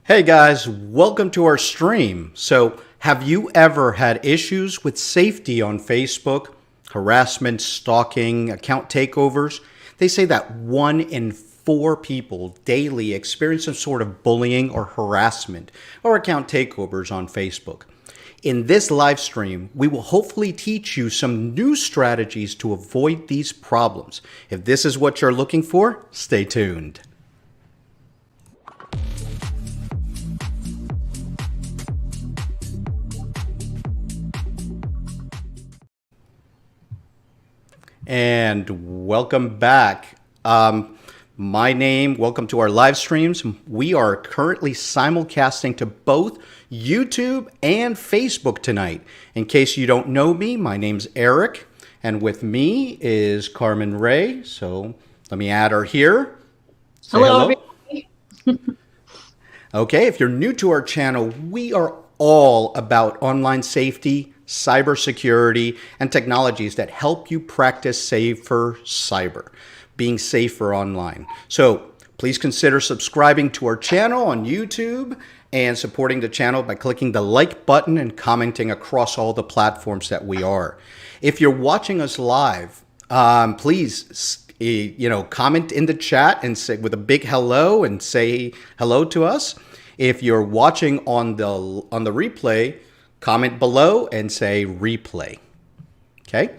Hey guys, welcome to our stream. So, have you ever had issues with safety on Facebook? Harassment, stalking, account takeovers? They say that 1 in 4 people daily experience some sort of bullying or harassment or account takeovers on Facebook. In this live stream, we will hopefully teach you some new strategies to avoid these problems. If this is what you're looking for, stay tuned. And welcome back. Welcome to our live streams. We are currently simulcasting to both YouTube and Facebook tonight. In case you don't know me, my name's Eric, and with me is Carmen Ray. So let me add her here. Say hello. Everybody. Okay, if you're new to our channel, we are all about online safety, cybersecurity, and technologies that help you practice safer cyber, being safer online. So please consider subscribing to our channel on YouTube and supporting the channel by clicking the like button and commenting across all the platforms that we are. If you're watching us live, please comment in the chat and say with a big hello and say hello to us. If you're watching on the replay, comment below and say replay. Okay,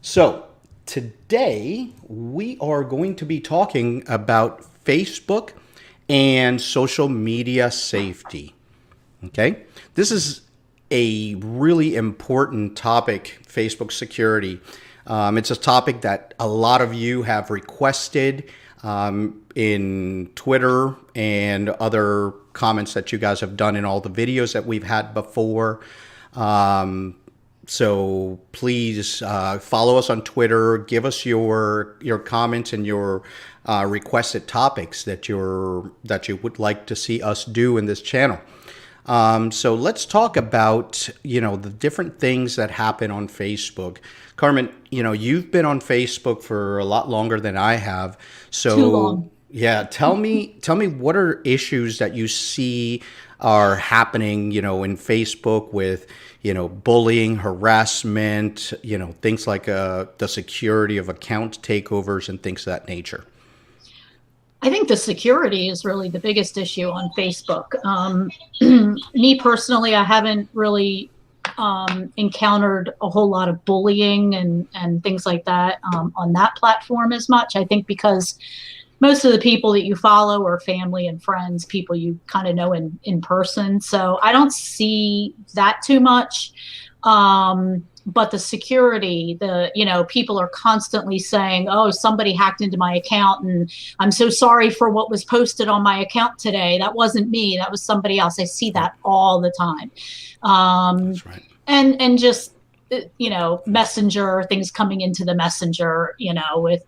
so today we are going to be talking about Facebook and social media safety. Okay, this is a really important topic, Facebook security. It's a topic that a lot of you have requested in Twitter and other comments that you guys have done in all the videos that we've had before. So please follow us on Twitter. Give us your comments and your requested topics that you would like to see us do in this channel. So let's talk about the different things that happen on Facebook. Carmen, you've been on Facebook for a lot longer than I have. So too long. Yeah, tell me what are issues that you see are happening, in Facebook with, bullying, harassment, things like the security of account takeovers and things of that nature. I think the security is really the biggest issue on Facebook. Me personally, I haven't really encountered a whole lot of bullying and things like that on that platform as much. I think because most of the people that you follow are family and friends, people you kind of know in person. So I don't see that too much. But the security, people are constantly saying, oh, somebody hacked into my account and I'm so sorry for what was posted on my account today. That wasn't me. That was somebody else. I see that all the time. That's right. And just, messenger, things coming into the messenger, with,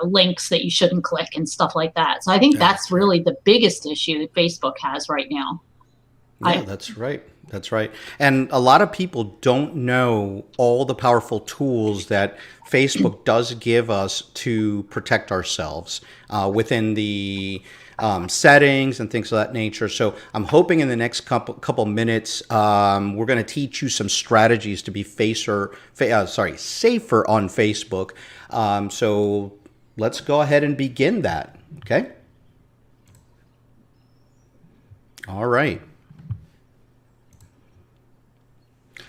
links that you shouldn't click and stuff like that. So I think that's really the biggest issue that Facebook has right now. Yeah, that's right. That's right. And a lot of people don't know all the powerful tools that Facebook does give us to protect ourselves within the settings and things of that nature. So I'm hoping in the next couple minutes, we're going to teach you some strategies to be safer on Facebook. So let's go ahead and begin that. Okay. All right.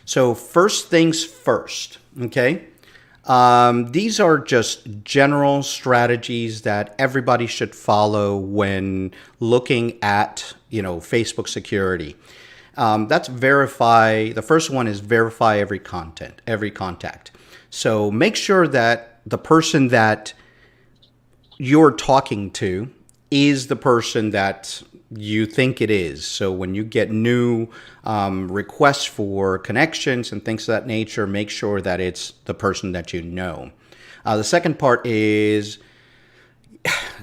So first things first, okay? These are just general strategies that everybody should follow when looking at, Facebook security. That's verify. The first one is verify every contact. So make sure that the person that you're talking to is the person that you think it is. So when you get new requests for connections and things of that nature, make sure that it's the person that you know. The second part is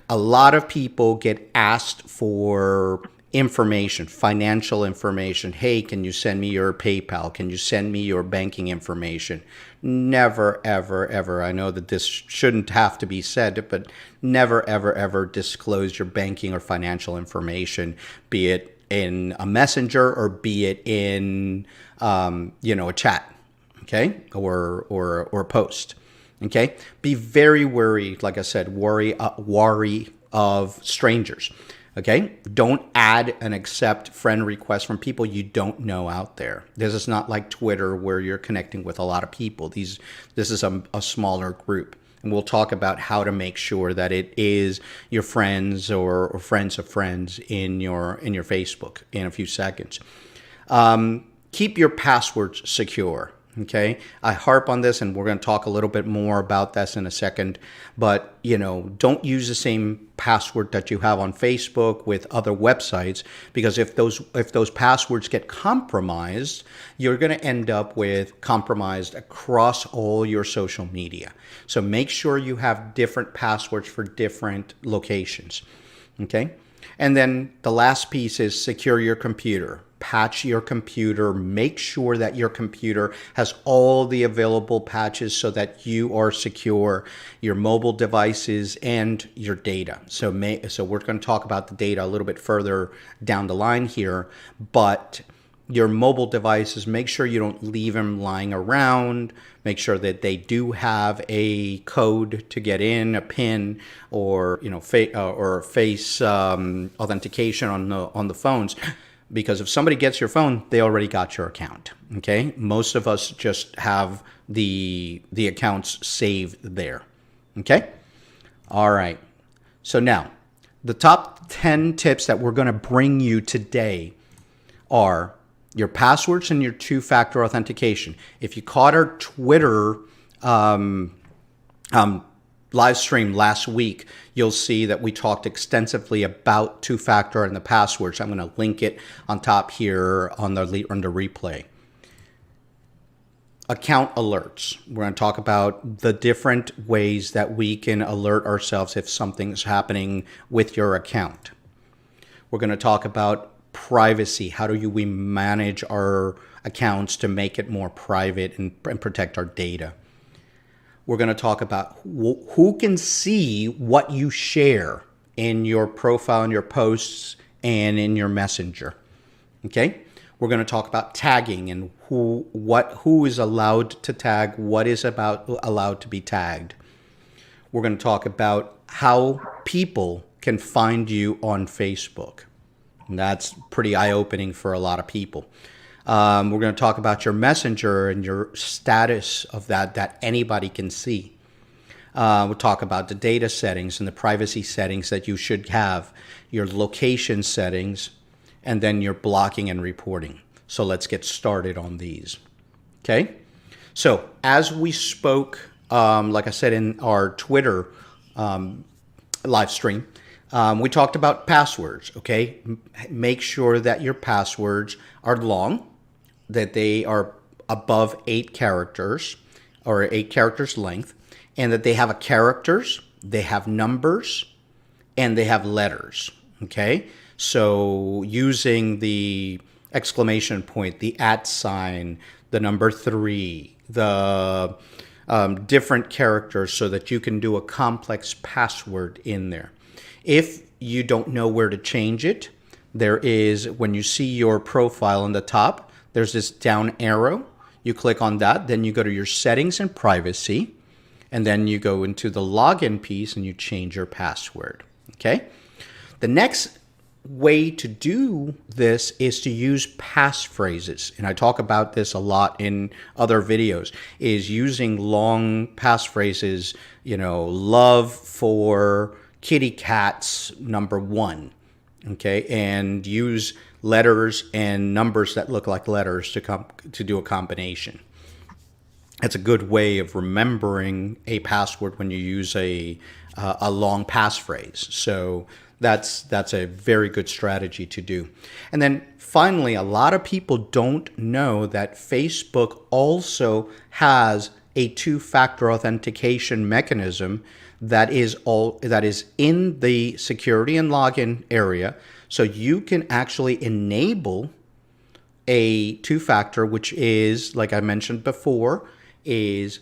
a lot of people get asked for information, financial information. Hey, can you send me your PayPal? Can you send me your banking information? Never, ever, ever. I know that this shouldn't have to be said, but never, ever, ever disclose your banking or financial information, be it in a messenger or be it in, a chat, okay, or a post, okay. Be very wary, like I said, wary of strangers. Okay, don't add and accept friend requests from people you don't know out there. This is not like Twitter where you're connecting with a lot of people. This is a smaller group, and we'll talk about how to make sure that it is your friends or friends of friends in your Facebook in a few seconds. Keep your passwords secure. Okay, I harp on this, and we're going to talk a little bit more about this in a second. But don't use the same password that you have on Facebook with other websites, because if those passwords get compromised, you're going to end up with compromised across all your social media. So make sure you have different passwords for different locations. Okay, and then the last piece is secure your computer. Patch your computer. Make sure that your computer has all the available patches so that you are secure, your mobile devices and your data. So we're going to talk about the data a little bit further down the line here, but your mobile devices, make sure you don't leave them lying around. Make sure that they do have a code to get in, a PIN, or face authentication on the phones. Because if somebody gets your phone, they already got your account. Okay, most of us just have the accounts saved there. Okay, all right. So now, the top 10 tips that we're going to bring you today are your passwords and your two-factor authentication. If you caught our Twitter live stream last week, you'll see that we talked extensively about two-factor and the passwords. I'm going to link it on top here on the replay. Account alerts. We're going to talk about the different ways that we can alert ourselves if something's happening with your account. We're going to talk about privacy. How do we manage our accounts to make it more private and protect our data? We're going to talk about who can see what you share in your profile, in your posts, and in your messenger. Okay? We're going to talk about tagging and who is allowed to tag, what is allowed to be tagged. We're going to talk about how people can find you on Facebook. And that's pretty eye-opening for a lot of people. We're going to talk about your messenger and your status of that anybody can see. We'll talk about the data settings and the privacy settings that you should have, your location settings, and then your blocking and reporting. So let's get started on these. Okay? So as we spoke, like I said in our Twitter live stream, we talked about passwords, okay? Make sure that your passwords are long, that they are above 8 characters or 8 characters length, and that they have characters, they have numbers, and they have letters, okay? So using the exclamation point, the @ sign, the number 3, the different characters so that you can do a complex password in there. If you don't know where to change it, there is, when you see your profile on the top, there's this down arrow. You click on that, then you go to your settings and privacy, and then you go into the login piece and you change your password, okay? The next way to do this is to use passphrases, and I talk about this a lot in other videos, is using long passphrases, love for kitty cats number 1, okay, and use letters and numbers that look like letters to do a combination. It's a good way of remembering a password when you use a long passphrase. So that's a very good strategy to do. And then finally, a lot of people don't know that Facebook also has a two-factor authentication mechanism that is in the security and login area. So you can actually enable a two-factor, which is, like I mentioned before, is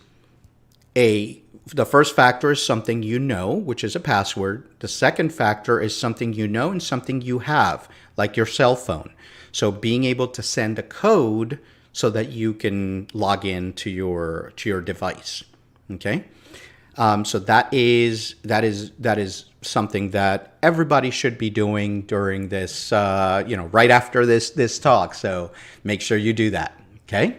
The first factor is something you know, which is a password. The second factor is something you know and something you have, like your cell phone. So being able to send a code so that you can log in to your device. Okay, so that is something that everybody should be doing during this, right after this talk. So make sure you do that. Okay.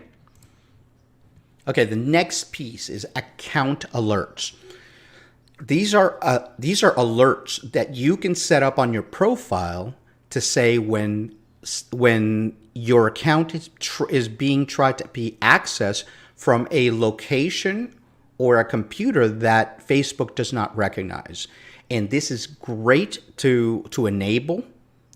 Okay, the next piece is account alerts. These are alerts that you can set up on your profile to say when your account is being tried to be accessed from a location or a computer that Facebook does not recognize. And this is great to enable.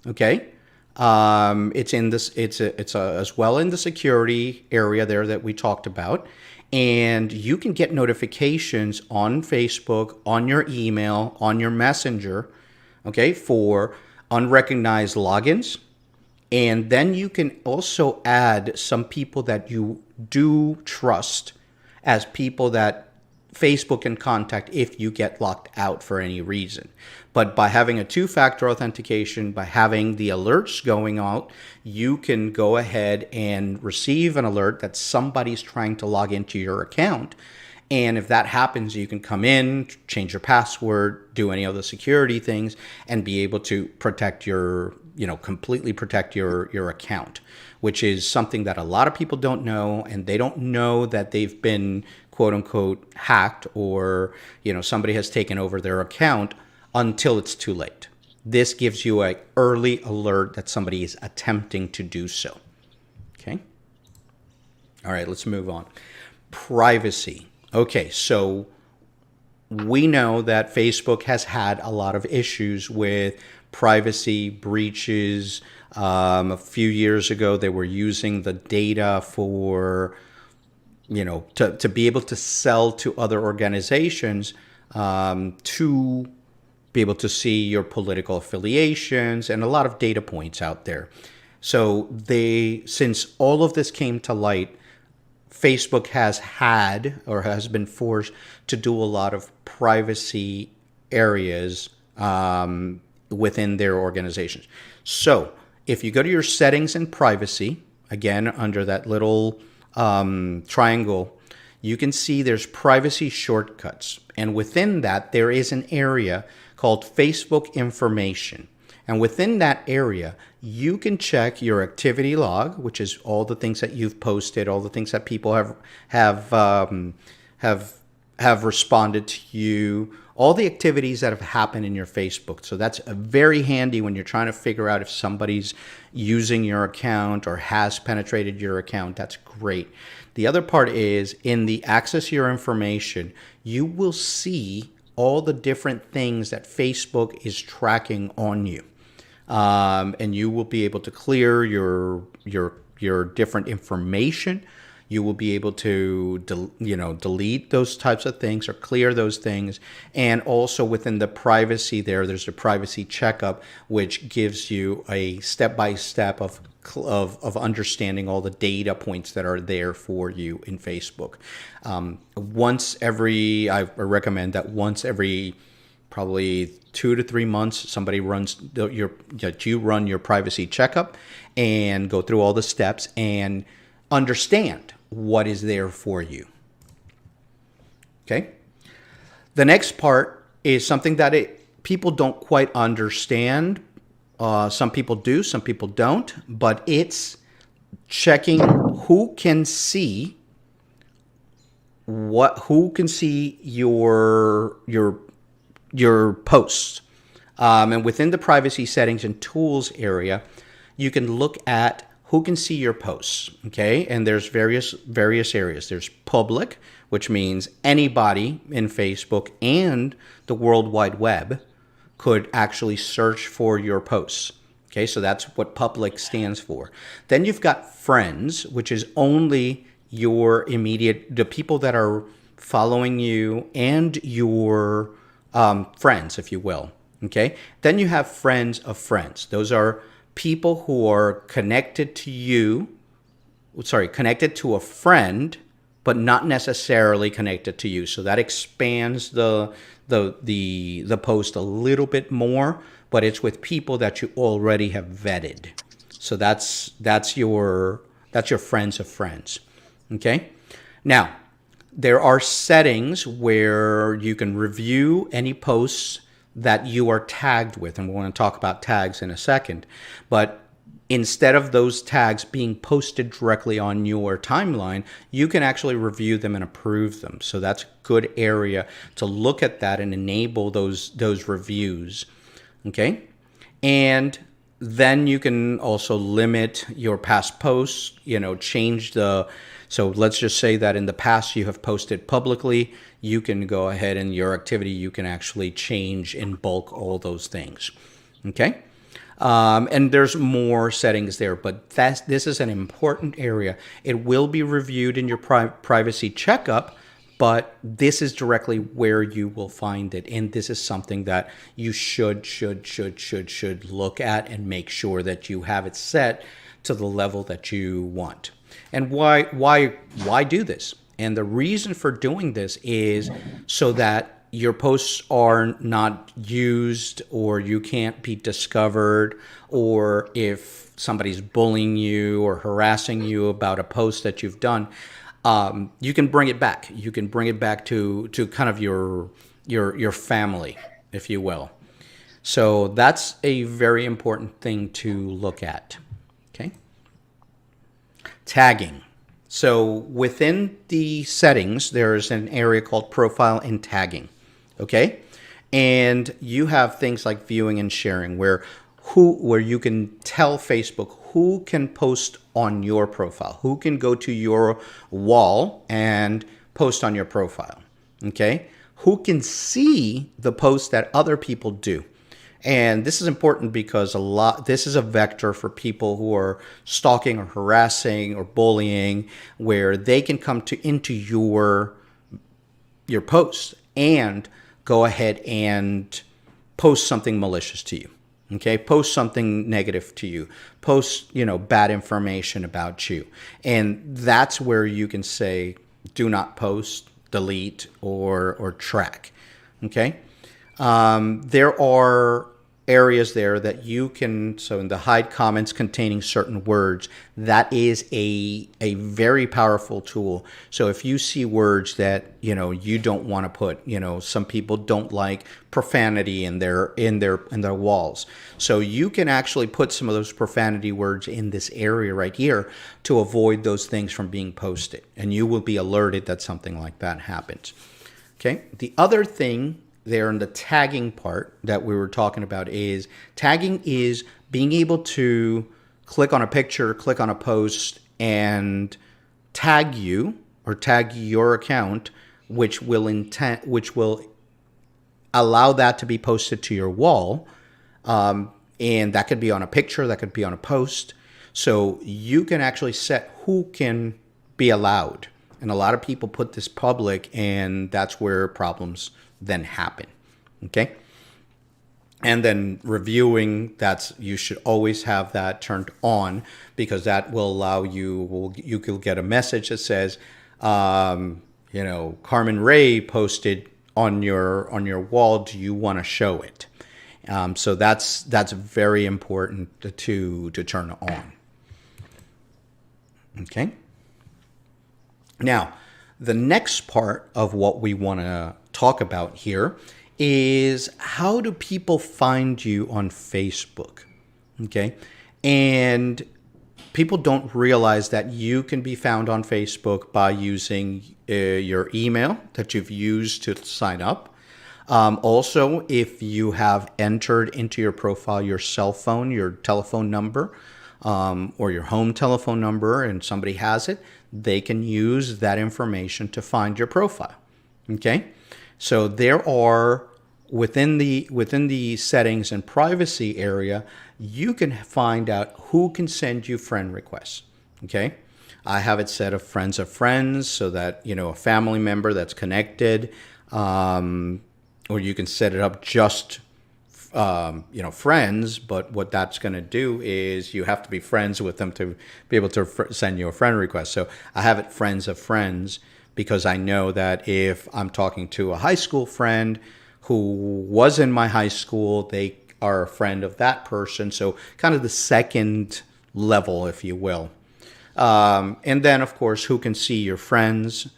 Okay. It's as well in the security area there that we talked about, and you can get notifications on Facebook, on your email, on your messenger, okay, for unrecognized logins. And then you can also add some people that you do trust as people that Facebook can contact if you get locked out for any reason. But by having a two-factor authentication, by having the alerts going out, you can go ahead and receive an alert that somebody's trying to log into your account. And if that happens, you can come in, change your password, do any other security things, and be able to protect completely protect your account, which is something that a lot of people don't know, and they don't know that they've been quote unquote hacked or, somebody has taken over their account until it's too late. This gives you an early alert that somebody is attempting to do so. Okay. All right, let's move on. Privacy. Okay, so we know that Facebook has had a lot of issues with privacy breaches. A few years ago, they were using the data for, to be able to sell to other organizations, to be able to see your political affiliations and a lot of data points out there. So since all of this came to light, Facebook has had or has been forced to do a lot of privacy areas within their organizations. So if you go to your settings and privacy, again, under that little triangle, you can see there's privacy shortcuts. And within that, there is an area called Facebook information. And within that area, you can check your activity log, which is all the things that you've posted, all the things that people have responded to you, all the activities that have happened in your Facebook. So that's very handy when you're trying to figure out if somebody's using your account or has penetrated your account. That's great. The other part is in the access your information, you will see all the different things that Facebook is tracking on you. And you will be able to clear your different information. You will be able to delete those types of things or clear those things. And also within the privacy there's a privacy checkup, which gives you a step-by-step of understanding all the data points that are there for you in Facebook. I recommend that once every probably 2 to 3 months, somebody you run your privacy checkup and go through all the steps and understand what is there for you. Okay. The next part is something that people don't quite understand. Some people do, some people don't, but it's checking who can see your posts. And within the privacy settings and tools area, you can look at who can see your posts. Okay. And there's various areas. There's public, which means anybody in Facebook and the World Wide Web could actually search for your posts. Okay. So that's what public stands for. Then you've got friends, which is only the people that are following you and your friends, if you will. Okay. Then you have friends of friends. Those are people who are connected to a friend but not necessarily connected to you. So that expands the post a little bit more, but it's with people that you already have vetted. So that's your friends of friends. Okay? Now, there are settings where you can review any posts that you are tagged with, and we're going to talk about tags in a second. But instead of those tags being posted directly on your timeline, you can actually review them and approve them. So that's a good area to look at that and enable those reviews. Okay? And then you can also limit your past posts, change so let's just say that in the past you have posted publicly. You can go ahead and your activity, you can actually change in bulk all those things. Okay? And there's more settings there, but this is an important area. It will be reviewed in your privacy checkup, but this is directly where you will find it. And this is something that you should look at and make sure that you have it set to the level that you want. And why do this? And the reason for doing this is so that your posts are not used, or you can't be discovered, or if somebody's bullying you or harassing you about a post that you've done, you can bring it back. You can bring it back to kind of your family, if you will. So that's a very important thing to look at. Okay. Tagging. So within the settings, there's an area called profile and tagging. Okay. And you have things like viewing and sharing where you can tell Facebook who can post on your profile, who can go to your wall and post on your profile. Okay. Who can see the posts that other people do. And this is important because this is a vector for people who are stalking or harassing or bullying, where they can come into your posts and go ahead and post something malicious to you. Okay, post something negative to you, post, bad information about you. And that's where you can say, do not post, delete, or track. Okay. There are areas there that you can, so in the hide comments containing certain words, that is a very powerful tool. So if you see words that, you don't want to put, some people don't like profanity in their walls. So you can actually put some of those profanity words in this area right here to avoid those things from being posted. And you will be alerted that something like that happens. Okay. The other thing there in the tagging part that we were talking about is tagging is being able to click on a picture, click on a post, and tag you or tag your account, which will allow that to be posted to your wall. And that could be on a picture, that could be on a post. So you can actually set who can be allowed. And a lot of people put this public, and that's where problems then happen. Okay. And then reviewing, you should always have that turned on, because that will allow you could get a message that says, Carmen Ray posted on your wall. Do you want to show it? So that's very important to turn on. Okay. Now, the next part of what we want to talk about here is, how do people find you on Facebook? Okay. And people don't realize that you can be found on Facebook by using your email that you've used to sign up. Also, if you have entered into your profile your cell phone, your telephone number, or your home telephone number, and somebody has it, they can use that information to find your profile. Okay. So there are, within the settings and privacy area, you can find out who can send you friend requests. Okay. I have it set of friends, so that, a family member that's connected, or you can set it up just, friends. But what that's going to do is you have to be friends with them to be able to send you a friend request. So I have it friends of friends. because I know that if I'm talking to a high school friend who was in my high school, they are a friend of that person. So kind of the second level, if you will. And then, of course, who can see your friends.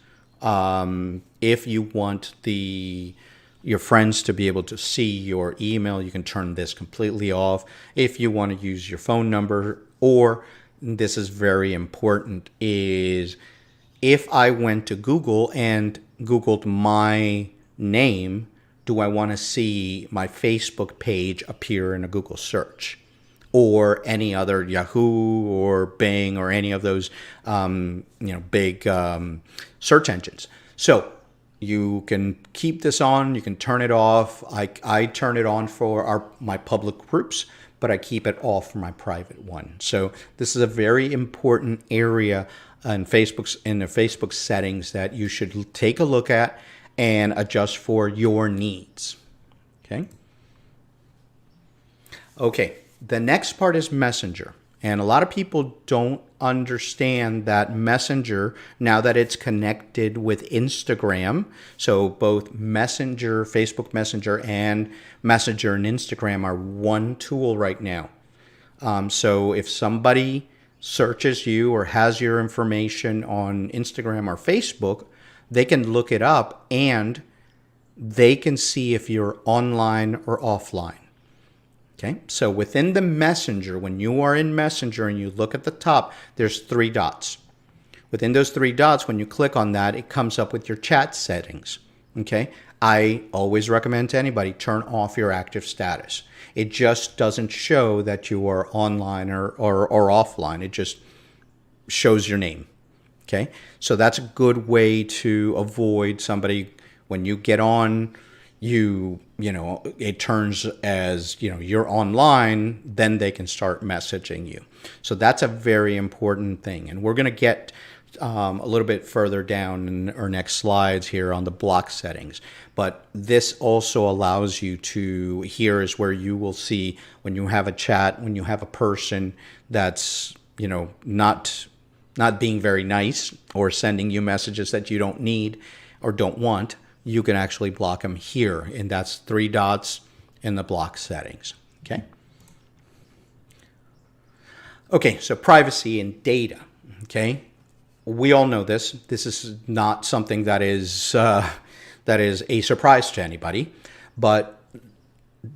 If you want your friends to be able to see your email, you can turn this completely off. If you want to use your phone number, or this is very important, is if I went to Google and Googled my name, do I want to see my Facebook page appear in a Google search? Or any other Yahoo or Bing or any of those big search engines. So you can keep this on, you can turn it off. I turn it on for my public groups, but I keep it off for my private one. So this is a very important area in the Facebook settings that you should take a look at and adjust for your needs. Okay. The next part is Messenger. And a lot of people don't understand that Messenger, now that it's connected with Instagram, so both Messenger, Facebook Messenger, and Messenger and Instagram are one tool right now. So if somebody searches you or has your information on Instagram or Facebook, they can look it up and they can see if you're online or offline. Okay, so within the Messenger, when you are in Messenger and you look at the top, there's 3 dots. Within those 3 dots, when you click on that, it comes up with your chat settings. Okay, I always recommend to anybody, turn off your active status. It just doesn't show that you are online or offline. It just shows your name. Okay, so that's a good way to avoid somebody when you get on. It turns as, you're online, then they can start messaging you. So that's a very important thing. And we're going to get a little bit further down in our next slides here on the block settings. But this also allows you to, here is where you will see when you have a chat, when you have a person that's, not being very nice or sending you messages that you don't need or don't want, you can actually block them here, and that's 3 dots in the block settings. Okay, so privacy and data. Okay, we all know this. This is not something that is a surprise to anybody, but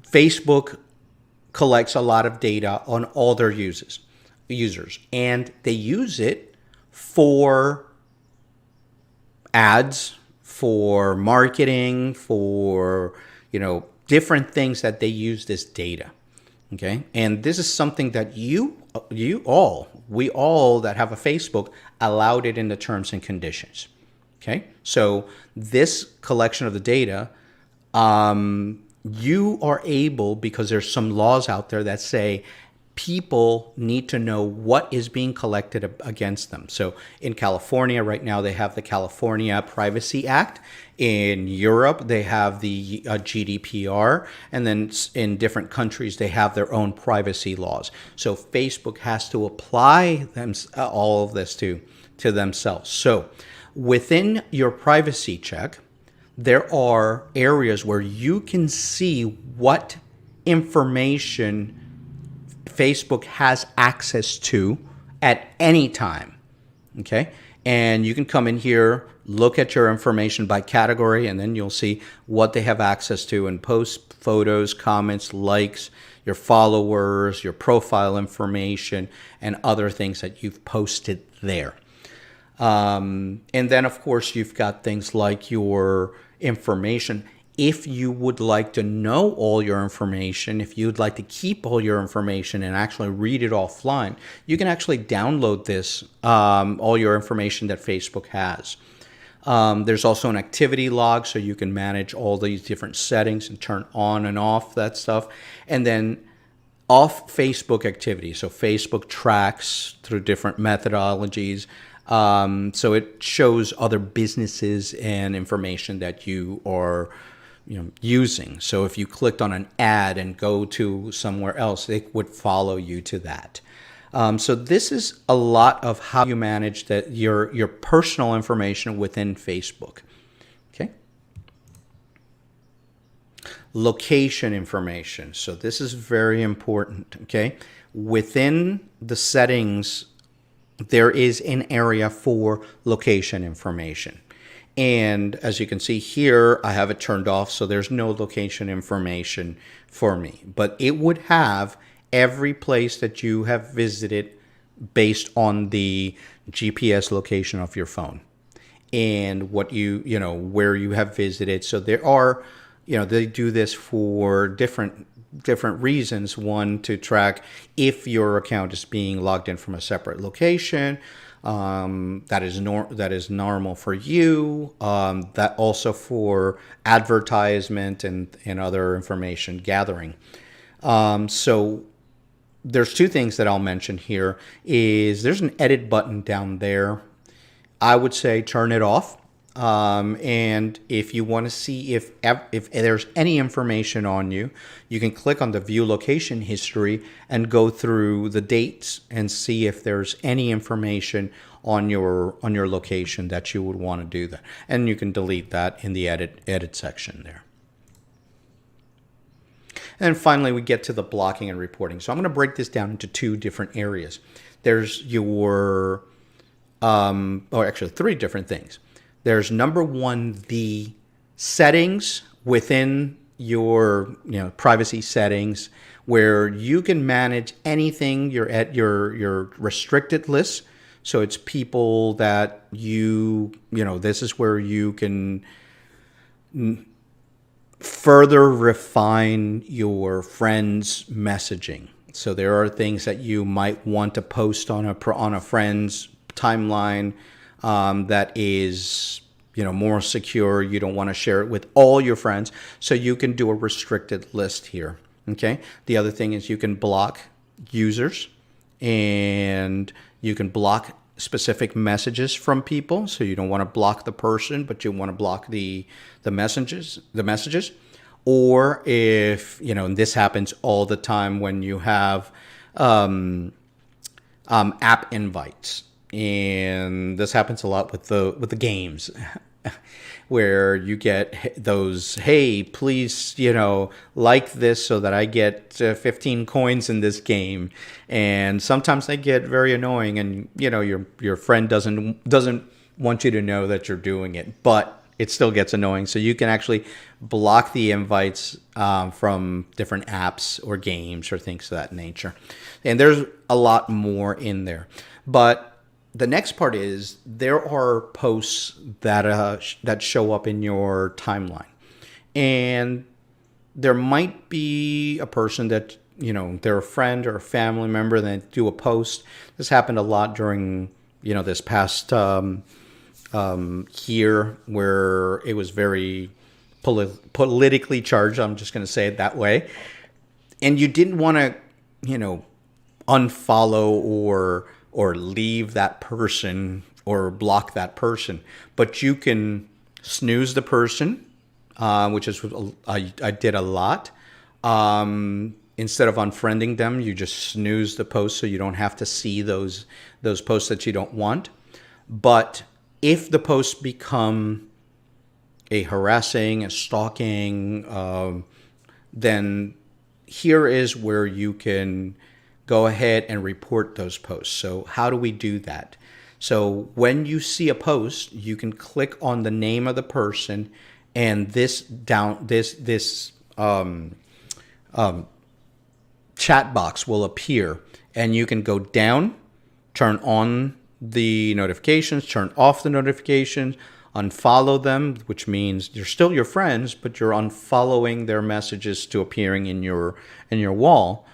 Facebook collects a lot of data on all their users, and they use it for ads, for marketing, for, different things that they use this data. Okay. And this is something that we all that have a Facebook allowed it in the terms and conditions. Okay. So this collection of the data, you are able, because there's some laws out there that say people need to know what is being collected against them. So in California right now, they have the California Privacy Act. In Europe, they have the GDPR. And then in different countries, they have their own privacy laws. So Facebook has to apply all of this to themselves. So within your privacy check, there are areas where you can see what information Facebook has access to at any time. Okay. And you can come in here, look at your information by category, and then you'll see what they have access to and post photos, comments, likes, your followers, your profile information, and other things that you've posted there. And then, of course, you've got things like your information. If you would like to know all your information, if you'd like to keep all your information and actually read it offline, you can actually download this, all your information that Facebook has. There's also an activity log, so you can manage all these different settings and turn on and off that stuff. And then off Facebook activity. So Facebook tracks through different methodologies. So it shows other businesses and information that you are using. So if you clicked on an ad and go to somewhere else, they would follow you to that. So this is a lot of how you manage your personal information within Facebook. Okay. Location information. So this is very important. Okay. Within the settings, there is an area for location information. And as you can see here, I have it turned off, so there's no location information for me. But it would have every place that you have visited based on the GPS location of your phone and what where you have visited. So there are, they do this for different reasons. One, to track if your account is being logged in from a separate location. That is normal for you. That also for advertisement and other information gathering. So there's two things that I'll mention here. Is there's an edit button down there. I would say turn it off. And if you want to see if there's any information on you, you can click on the view location history and go through the dates and see if there's any information on your location that you would want to do that. And you can delete that in the edit section there. And finally, we get to the blocking and reporting. So I'm going to break this down into two different areas. There's your, or actually three different things. There's number one, the settings within your privacy settings, where you can manage anything. You're at your restricted list. So it's people that this is where you can further refine your friends' messaging. So there are things that you might want to post on a friend's timeline that is more secure. You don't want to share it with all your friends, so you can do a restricted list here. Okay. The other thing is you can block users, and you can block specific messages from people. So you don't want to block the person, but you want to block the messages. Or if and this happens all the time when you have app invites. And this happens a lot with the games, where you get those, hey, please, like this so that I get 15 coins in this game. And sometimes they get very annoying, and your friend doesn't want you to know that you're doing it, but it still gets annoying. So you can actually block the invites from different apps or games or things of that nature. And there's a lot more in there, but the next part is there are posts that show up in your timeline, and there might be a person that they're a friend or a family member that do a post. This happened a lot during this past year, where it was very politically charged. I'm just going to say it that way, and you didn't want to unfollow or leave that person or block that person. But you can snooze the person, which is I did a lot. Instead of unfriending them, you just snooze the post, so you don't have to see those posts that you don't want. But if the posts become a harassing, a stalking, then here is where you can go ahead and report those posts. So how do we do that? So when you see a post, you can click on the name of the person, and this chat box will appear, and you can go down, turn on the notifications, turn off the notifications, unfollow them, which means they're still your friends, but you're unfollowing their messages to appearing in your wall.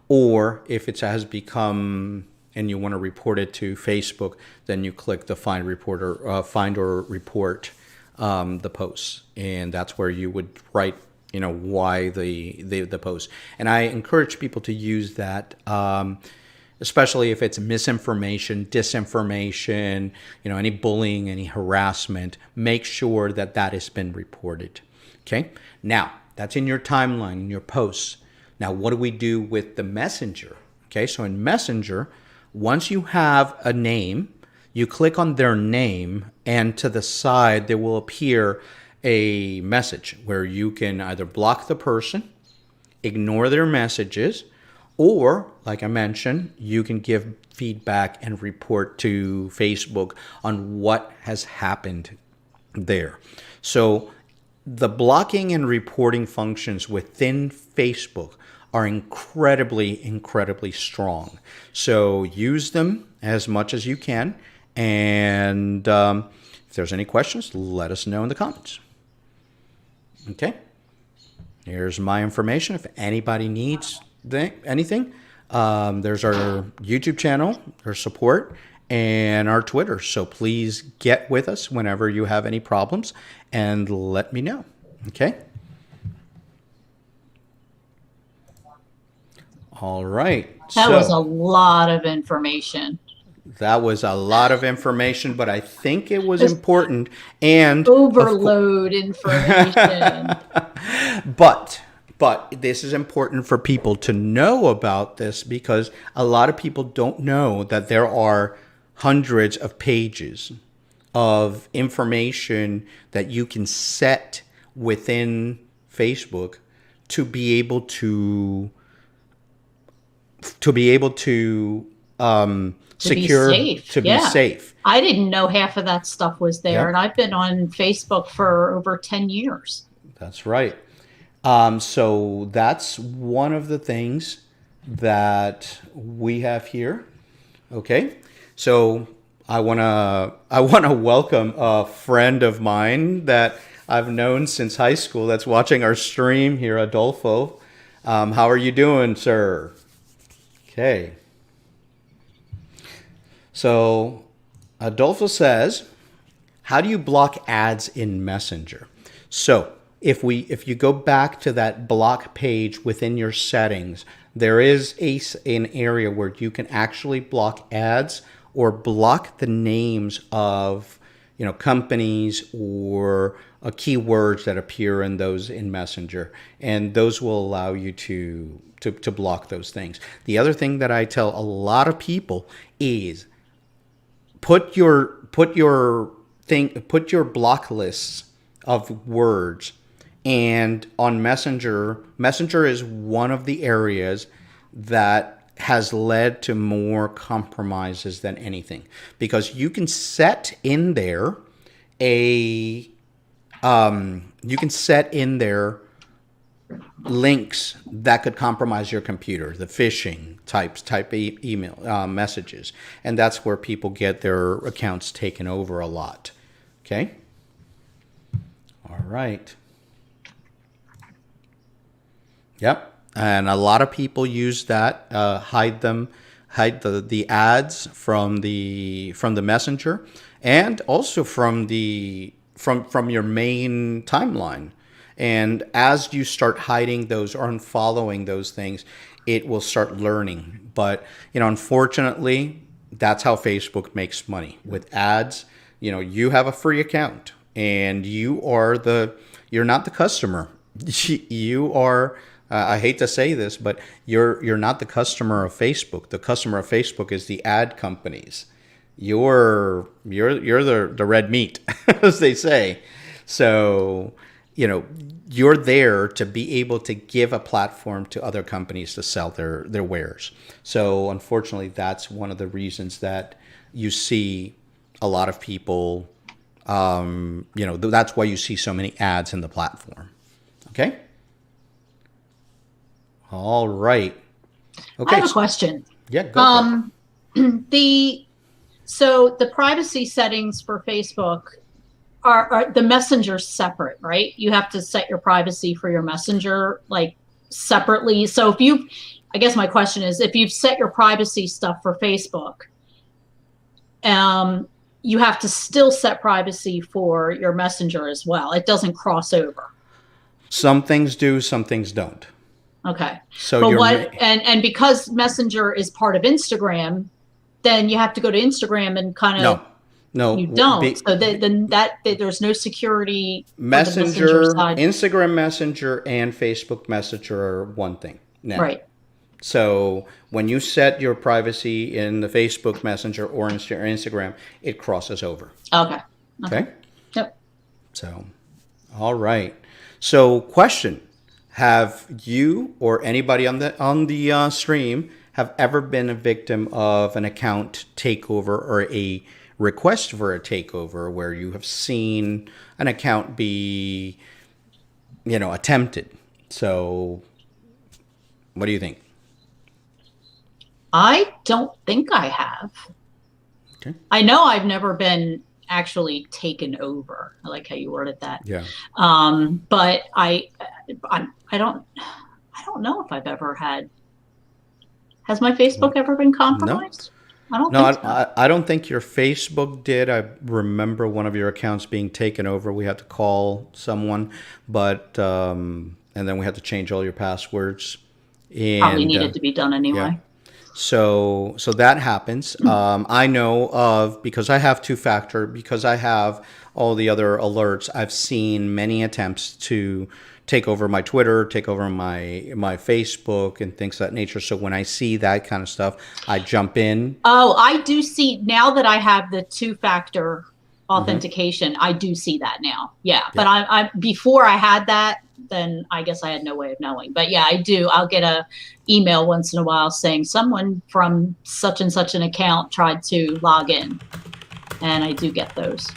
Or if it has become and you want to report it to Facebook, then you click the find or report the posts, and that's where you would write why the post. And I encourage people to use that, especially if it's misinformation, disinformation, any bullying, any harassment. Make sure that has been reported. Okay, now that's in your timeline, in your posts. Now, what do we do with the Messenger? Okay, so in Messenger, Once you have a name, you click on their name, and to the side there will appear a message where you can either block the person, ignore their messages, or, like I mentioned, you can give feedback and report to Facebook on what has happened there. So the blocking and reporting functions within Facebook are incredibly, incredibly strong. So use them as much as you can. And if there's any questions, let us know in the comments. Okay. Here's my information. If anybody needs anything, there's our YouTube channel, our support, and our Twitter. So please get with us whenever you have any problems and let me know. Okay. All right. That was a lot of information. That was a lot of information, but I think it was important and overload information. But this is important for people to know about this, because a lot of people don't know that there are hundreds of pages of information that you can set within Facebook to be able to secure, be safe. I didn't know half of that stuff was there, and I've been on Facebook for over 10 years. That's right. So that's one of the things that we have here. Okay. So I wanna welcome a friend of mine that I've known since high school that's watching our stream here, Adolfo. How are you doing, sir? Okay. So Adolfo says, how do you block ads in Messenger? So if you go back to that block page within your settings, there is an area where you can actually block ads or block the names of companies or keywords that appear in Messenger, and those will allow you to block those things. The other thing that I tell a lot of people is put your block lists of words, and on Messenger is one of the areas that has led to more compromises than anything, because you can set in there links that could compromise your computer, the phishing type email messages, and that's where people get their accounts taken over a lot. Okay. All right. Yep. And a lot of people use that, hide the ads from the Messenger, and also from your main timeline. And as you start hiding those or unfollowing those things, it will start learning. But unfortunately, that's how Facebook makes money with ads. You have a free account, and you're not the customer. You are. I hate to say this, but you're not the customer of Facebook. The customer of Facebook is the ad companies. You're the red meat, as they say. So you're there to be able to give a platform to other companies to sell their wares. So unfortunately, that's one of the reasons that you see a lot of people. That's why you see so many ads in the platform. Okay. All right. Okay. I have a question. Yeah, go for it. So the privacy settings for Facebook are the Messenger separate, right? You have to set your privacy for your Messenger separately. So I guess my question is, if you've set your privacy stuff for Facebook, you have to still set privacy for your Messenger as well. It doesn't cross over. Some things do, some things don't. Okay. So and because Messenger is part of Instagram, then you have to go to Instagram and kind of no, you don't. So then there's no security. Messenger, Instagram Messenger, and Facebook Messenger are one thing now. Right. So when you set your privacy in the Facebook Messenger or Instagram, it crosses over. Okay. Okay. Yep. So, all right. So, question: have you or anybody on the stream have ever been a victim of an account takeover or a request for a takeover where you have seen an account be, attempted? So, what do you think? I don't think I have. Okay. I know I've never been actually taken over. I like how you worded that. Yeah. But I don't know if I've ever had. Has my Facebook ever been compromised? No. I don't No, think so. I don't think your Facebook did. I remember one of your accounts being taken over. We had to call someone, but and then we had to change all your passwords. Probably And needed to be done yeah, anyway. so that happens. I know of, because I have two-factor, because I have all the other alerts. I've seen many attempts to take over my Twitter, take over my Facebook, and things of that nature. So when I see that kind of stuff, I jump in. Oh, I do see now that I have the two-factor authentication. I do see that now. Yeah, but I before I had that, then I guess I had no way of knowing. But yeah, I do. I'll get a email once in a while saying someone from such and such an account tried to log in, and I do get those.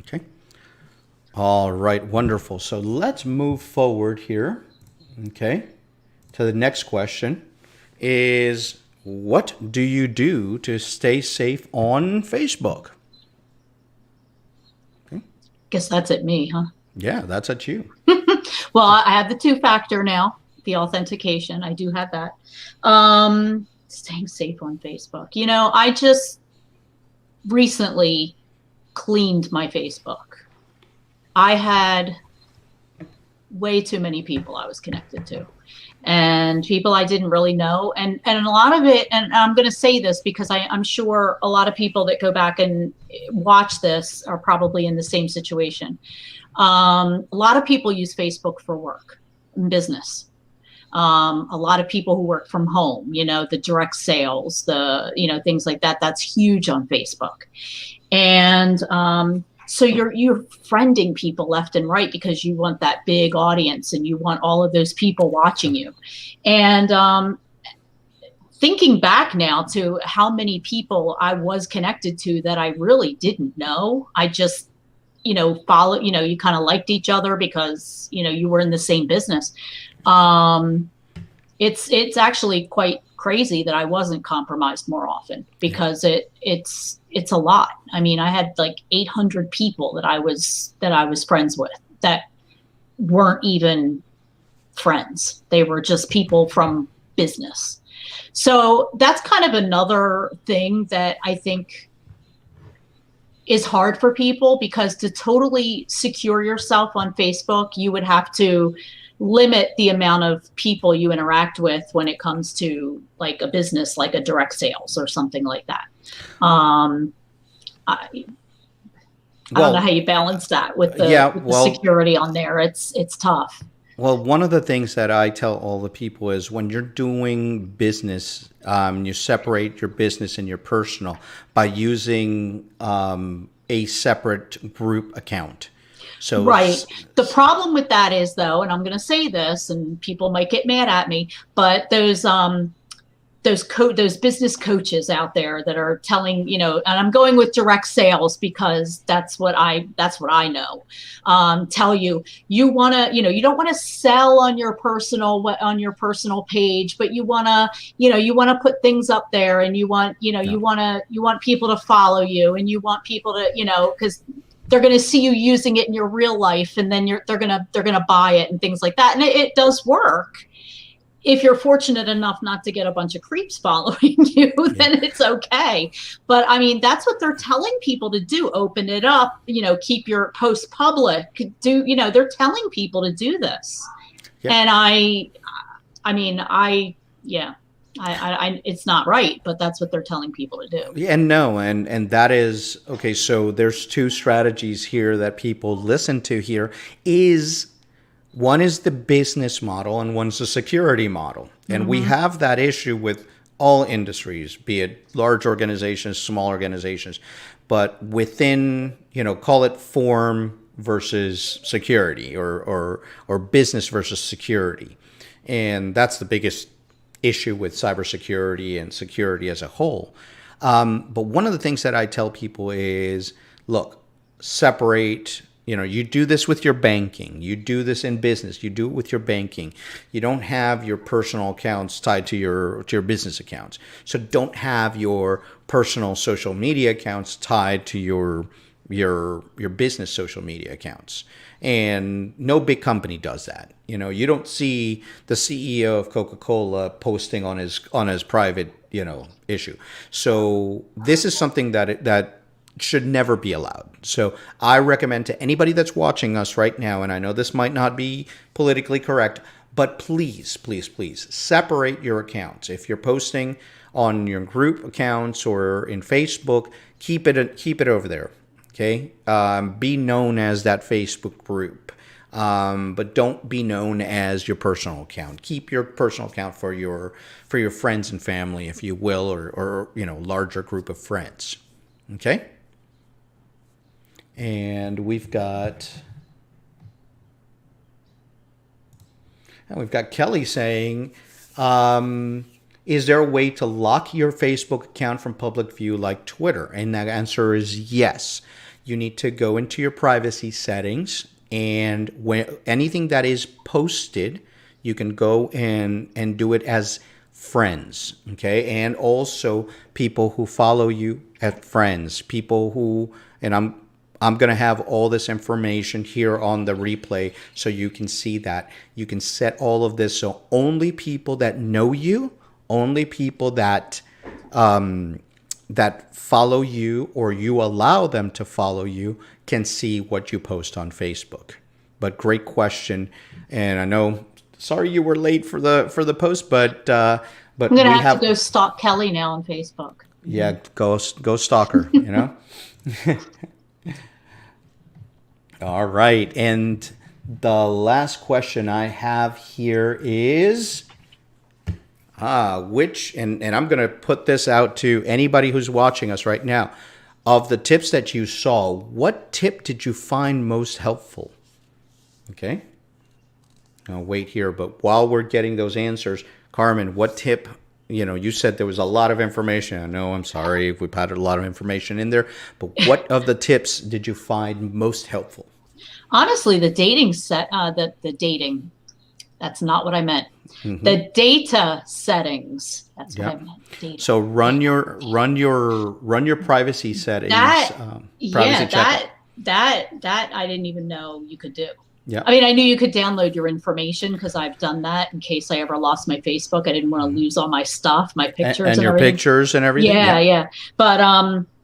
Okay. All right, wonderful. So let's move forward here. Okay. To the next question is, what do you do to stay safe on Facebook? Okay. Guess that's at me, huh? Yeah, that's at you. Well, I have the two-factor now, the authentication. I do have that. Staying safe on Facebook. I just recently cleaned my Facebook. I had way too many people I was connected to, and people I didn't really know. And a lot of it, and I'm going to say this because I'm sure a lot of people that go back and watch this are probably in the same situation. A lot of people use Facebook for work and business. A lot of people who work from home, the direct sales, things like that. That's huge on Facebook. And so you're friending people left and right because you want that big audience and you want all of those people watching you. And thinking back now to how many people I was connected to that I really didn't know, I just follow, you kind of liked each other because, you were in the same business. It's actually quite crazy that I wasn't compromised more often because it's a lot. I mean, I had like 800 people that I was friends with that weren't even friends. They were just people from business. So that's kind of another thing that I think is hard for people, because to totally secure yourself on Facebook, you would have to limit the amount of people you interact with when it comes to like a business, like a direct sales or something like that. I don't know how you balance that with the security on there. It's tough. Well, one of the things that I tell all the people is when you're doing business, you separate your business and your personal by using a separate group account. So right. The problem with that is, though, and I'm going to say this, and people might get mad at me, but those business coaches out there that are telling, and I'm going with direct sales because that's what I know. Tell you want to, you don't want to sell on your personal page, but you want to put things up there, and you want people to follow you, and you want people to, because they're going to see you using it in your real life, and then they're going to buy it and things like that. And it does work. If you're fortunate enough not to get a bunch of creeps following you, then it's okay. But I mean, that's what they're telling people to do. Open it up, keep your posts public. They're telling people to do this. Yeah. And it's not right, but that's what they're telling people to do. Yeah, and that is okay. So there's two strategies here that people listen to here. Is One is the business model and one's the security model. And we have that issue with all industries, be it large organizations, small organizations, but within, call it form versus security or business versus security. And that's the biggest issue with cybersecurity and security as a whole. But one of the things that I tell people is, look, separate. You do this with your banking. You do this in business. You do it with your banking. You don't have your personal accounts tied to your business accounts. So don't have your personal social media accounts tied to your business social media accounts. And no big company does that. You don't see the CEO of Coca-Cola posting on his private issue. So this is something that should never be allowed. So I recommend to anybody that's watching us right now, and I know this might not be politically correct, but please, please, please separate your accounts. If you're posting on your group accounts or in Facebook, keep it over there. Okay, be known as that Facebook group, but don't be known as your personal account. Keep your personal account for your friends and family, if you will, or larger group of friends. Okay. And we've got Kelly saying, is there a way to lock your Facebook account from public view like Twitter? And the answer is yes. You need to go into your privacy settings, and when anything that is posted, you can go and do it as friends, okay? And also people who follow you as friends, people who, and I'm going to have all this information here on the replay so you can see that. You can set all of this so only people that know you, only people that that follow you or you allow them to follow you can see what you post on Facebook. But great question. And I know, sorry you were late for the post, but I'm going to have to go stalk Kelly now on Facebook. Yeah, go stalk her, All right. And the last question I have here is, and I'm going to put this out to anybody who's watching us right now. Of the tips that you saw, what tip did you find most helpful? Okay. I'll wait here, but while we're getting those answers, Carmen, what tip? You said there was a lot of information. I know, I'm sorry if we put a lot of information in there, but what of the tips did you find most helpful? Honestly, the dating the dating, that's not what I meant. Mm-hmm. The data settings, that's what I meant. Data. So run your privacy settings. That I didn't even know you could do. Yeah. I mean, I knew you could download your information because I've done that in case I ever lost my Facebook. I didn't want to lose all my stuff, my pictures and your everything. Pictures and everything. Yeah.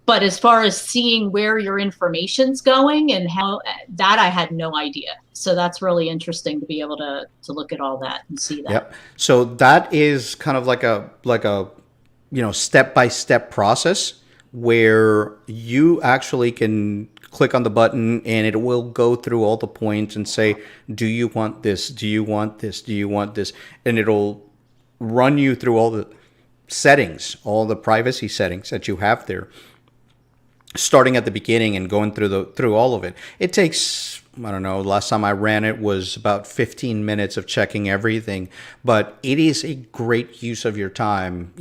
But as far as seeing where your information's going and how that, I had no idea. So that's really interesting to be able to look at all that and see that. Yep. So that is kind of like a step-by-step process where you actually can click on the button and it will go through all the points and say, do you want this? Do you want this? Do you want this? And it'll run you through all the settings, all the privacy settings that you have there, starting at the beginning and going through all of it. It takes, I don't know, last time I ran it was about 15 minutes of checking everything, but it is a great use of your time.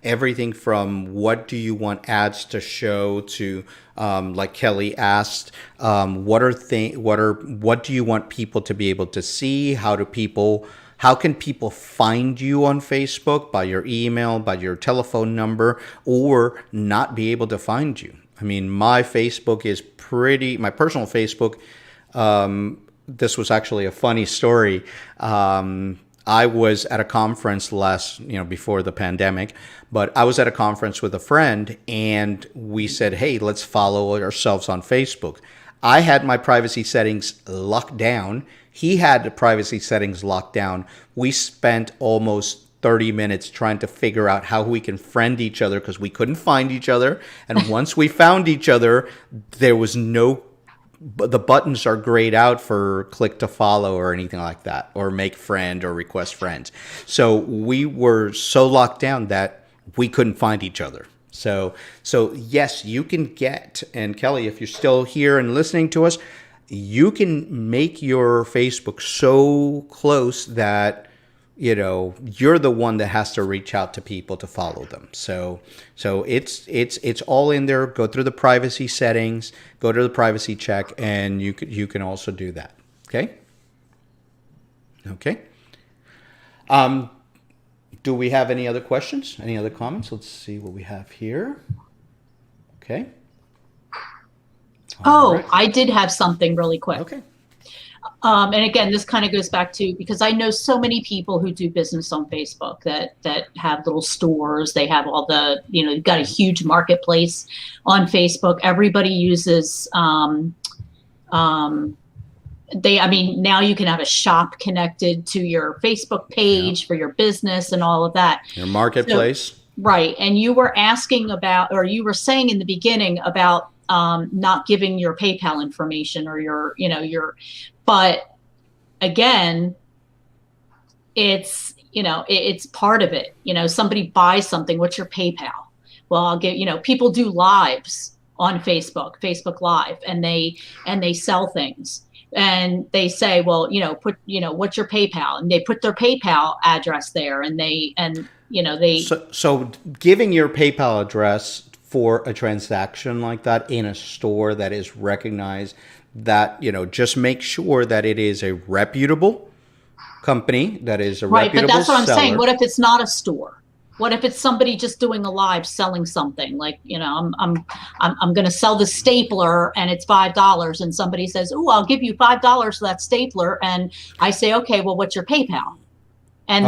Everything from what do you want ads to show to, like Kelly asked, what do you want people to be able to see? How can people find you on Facebook? By your email, by your telephone number, or not be able to find you? I mean, my Facebook is my personal Facebook. This was actually a funny story. I was at a conference before the pandemic, but I was at a conference with a friend and we said, hey, let's follow ourselves on Facebook. I had my privacy settings locked down. He had the privacy settings locked down. We spent almost 30 minutes trying to figure out how we can friend each other because we couldn't find each other. And once we found each other, there was no the buttons are grayed out for click to follow or anything like that, or make friend or request friends. So we were so locked down that we couldn't find each other. So yes, you can get, and Kelly, if you're still here and listening to us, you can make your Facebook so close that, you know, you're the one that has to reach out to people to follow them. So it's all in there. Go through the privacy settings, go to the privacy check, and you can also do that. Okay. Do we have any other questions? Any other comments? Let's see what we have here. Okay. All right. I did have something really quick. Okay. And again, this kind of goes back to, because I know so many people who do business on Facebook that have little stores. They have all the, you know, you've got a huge marketplace on Facebook. Everybody uses, I mean, now you can have a shop connected to your Facebook page for your business and all of that. Your marketplace. So, right. And you were asking about, or you were saying in the beginning about not giving your PayPal information or your, you know, but again, it's, you know, it's part of it. You know, somebody buys something, what's your PayPal? Well, I'll give, you know, people do lives on Facebook Live, and they sell things, and they say, well, you know, put, you know, what's your PayPal? And they put their PayPal address there, and you know, So giving your PayPal address for a transaction like that in a store that is recognized, that, you know, just make sure that it is a reputable company, that is a reputable but that's what I'm seller. saying. What if it's not a store? What if it's somebody just doing a live selling something? Like, you know, I'm going to sell the stapler and it's $5, and somebody says, "Oh, I'll give you $5 for that stapler," and I say, "Okay, well, what's your PayPal?" And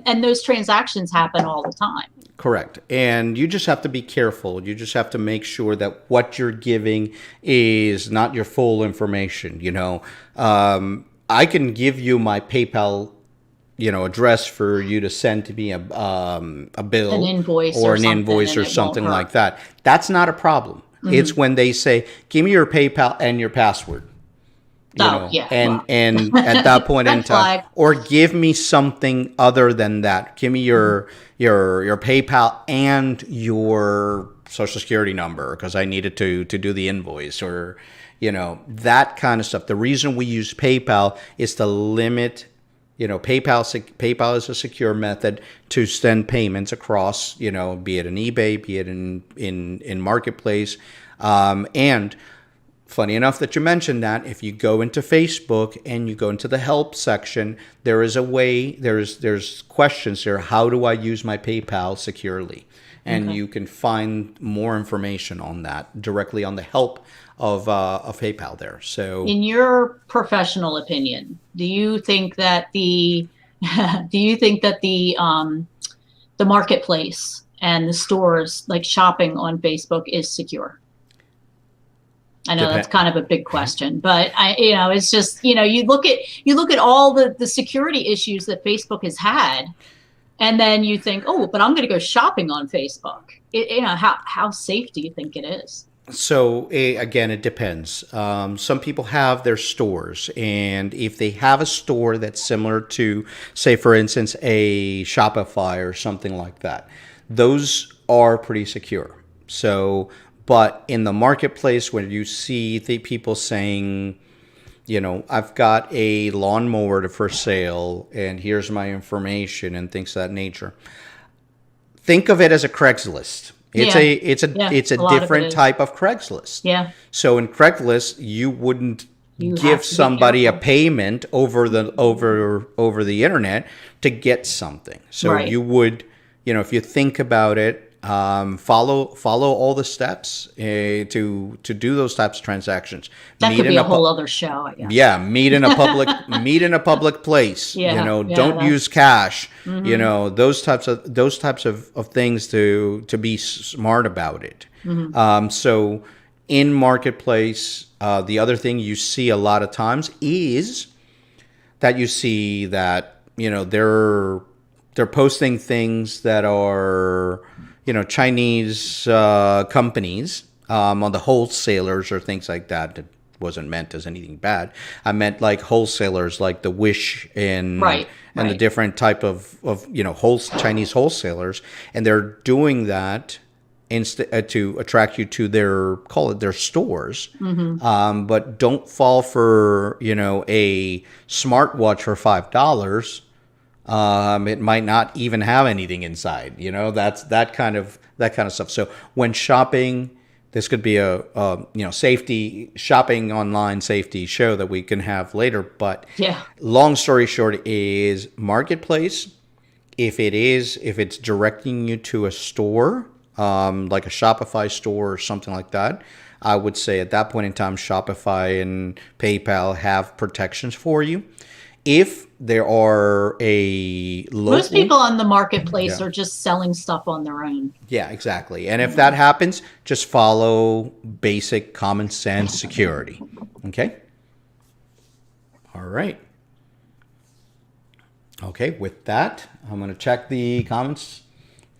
and those transactions happen all the time. Correct. And you just have to be careful. You just have to make sure that what you're giving is not your full information. You know, I can give you my PayPal, you know, address for you to send to me a bill, an invoice, or an invoice or something like that. That's not a problem. Mm-hmm. It's when they say, "Give me your PayPal and your password." You know, and at that point in time, or give me something other than that. Give me your PayPal and your social security number, because I needed to do the invoice, or, you know, that kind of stuff. The reason we use PayPal is to limit, you know, PayPal is a secure method to send payments across, you know, be it an eBay, be it in Marketplace, and funny enough that you mentioned that, if you go into Facebook and you go into the help section, there is a way, there's questions there. How do I use my PayPal securely? And you can find more information on that directly on the help of PayPal there. So, in your professional opinion, do you think that the marketplace and the stores, like shopping on Facebook, is secure? I know that's kind of a big question, but you know, it's just, you know, you look at all the security issues that Facebook has had, and then you think, oh, but I'm going to go shopping on Facebook. You know, how safe do you think it is? So again, it depends. Some people have their stores, and if they have a store that's similar to, say, for instance, a Shopify or something like that, those are pretty secure. So, but in the marketplace, when you see the people saying, you know, I've got a lawnmower for sale, and here's my information, and things of that nature, think of it as a Craigslist. It's a different type of Craigslist. Yeah. So in Craigslist, you wouldn't give somebody a payment over the internet to get something. So you would, you know, if you think about it, follow all the steps to do those types of transactions. That could be a whole other show, I guess. Yeah, meet in a public place. Yeah, you know, don't use cash. Mm-hmm. You know, those types of things to be smart about it. Mm-hmm. So in marketplace, the other thing you see a lot of times is that you see that, you know, they're posting things that are, you know, Chinese companies on the wholesalers or things like that. wasn't meant as anything bad. I meant like wholesalers, like the Wish and Right. the different type of Chinese wholesalers, and they're doing that to attract you to their stores. But don't fall for a smartwatch for $5. It might not even have anything inside. That's that kind of stuff. So when shopping, this could be a safety shopping online safety show that we can have later. But Yeah. long story short is Marketplace. If it's directing you to a store, like a Shopify store or something like that, I would say at that point in time, Shopify and PayPal have protections for you. If there are Most people on the marketplace Yeah. are just selling stuff on their own. Yeah, exactly. And if that happens, just follow basic common sense security. Okay? All right. Okay, with that, I'm going to check the comments.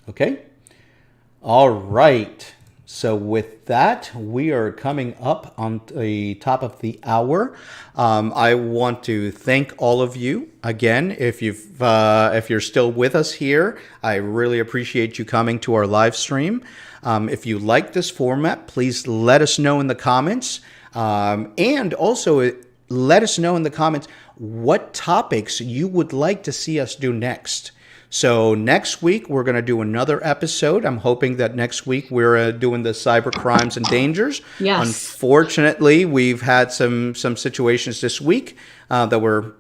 Okay. All right. So with that, we are coming up on the top of the hour. I want to thank all of you again. If you're still with us here, I really appreciate you coming to our live stream. If you like this format, please let us know in the comments, and also let us know in the comments what topics you would like to see us do next. So next week, we're going to do another episode. I'm hoping that next week we're doing the cyber crimes and dangers. Yes. Unfortunately, we've had some situations this week that were,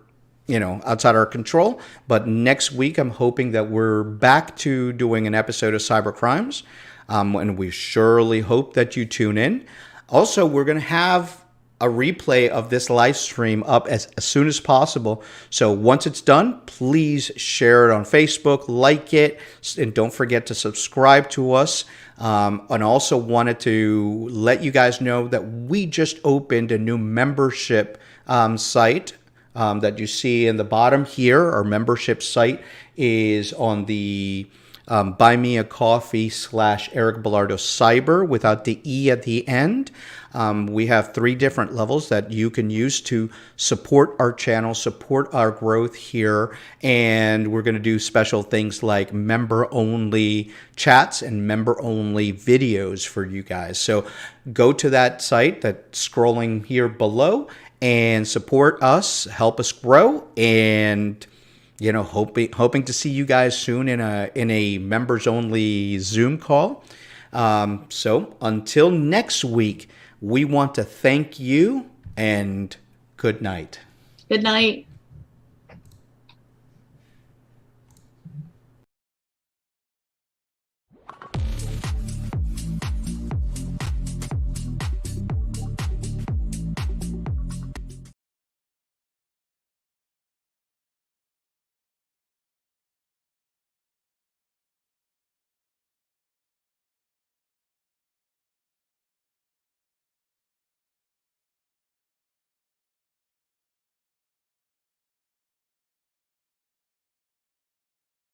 outside our control. But next week, I'm hoping that we're back to doing an episode of cyber crimes. And we surely hope that you tune in. Also, we're going to have a replay of this live stream up as soon as possible. So once it's done, please share it on Facebook, like it, and don't forget to subscribe to us. And also wanted to let you guys know that we just opened a new membership site that you see in the bottom here. Our membership site is on the Buy Me a Coffee / Eric Belardo Cyber without the E at the end. We have 3 different levels that you can use to support our channel, support our growth here. And we're going to do special things like member-only chats and member-only videos for you guys. So go to that site that's scrolling here below and support us, help us grow, and hoping to see you guys soon in a members-only Zoom call. So until next week, we want to thank you and good night. Good night.